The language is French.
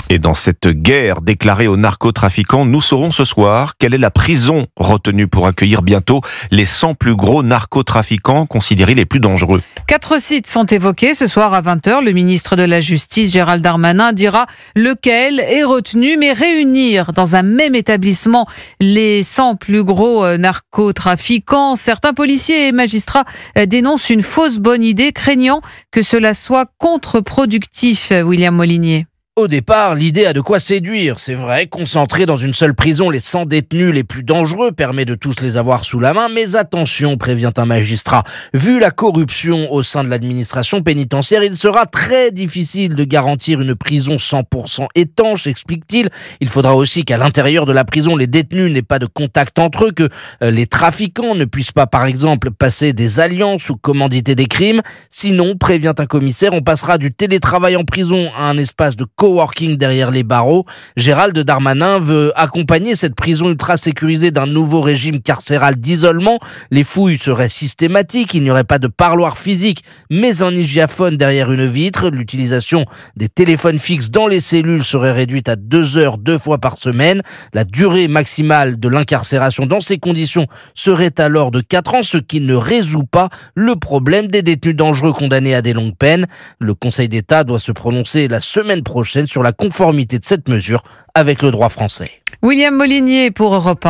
Et dans cette guerre déclarée aux narcotrafiquants, nous saurons ce soir quelle est la prison retenue pour accueillir bientôt les 100 plus gros narcotrafiquants considérés les plus dangereux. 4 sites sont évoqués ce soir à 20h. Le ministre de la Justice, Gérald Darmanin, dira lequel est retenu, mais réunir dans un même établissement les 100 plus gros narcotrafiquants. Certains policiers et magistrats dénoncent une fausse bonne idée, craignant que cela soit contre-productif, William Molinier. Au départ, l'idée a de quoi séduire. C'est vrai, concentrer dans une seule prison les 100 détenus les plus dangereux permet de tous les avoir sous la main, mais attention, prévient un magistrat. Vu la corruption au sein de l'administration pénitentiaire, il sera très difficile de garantir une prison 100% étanche, explique-t-il. Il faudra aussi qu'à l'intérieur de la prison, les détenus n'aient pas de contact entre eux, que les trafiquants ne puissent pas, par exemple, passer des alliances ou commanditer des crimes. Sinon, prévient un commissaire, on passera du télétravail en prison à un espace de coworking derrière les barreaux. Gérald Darmanin veut accompagner cette prison ultra sécurisée d'un nouveau régime carcéral d'isolement. Les fouilles seraient systématiques, il n'y aurait pas de parloir physique, mais un hygiaphone derrière une vitre. L'utilisation des téléphones fixes dans les cellules serait réduite à 2 heures 2 fois par semaine. La durée maximale de l'incarcération dans ces conditions serait alors de 4 ans, ce qui ne résout pas le problème des détenus dangereux condamnés à des longues peines. Le Conseil d'État doit se prononcer la semaine prochaine sur la conformité de cette mesure avec le droit français. William Molinier pour Europe 1.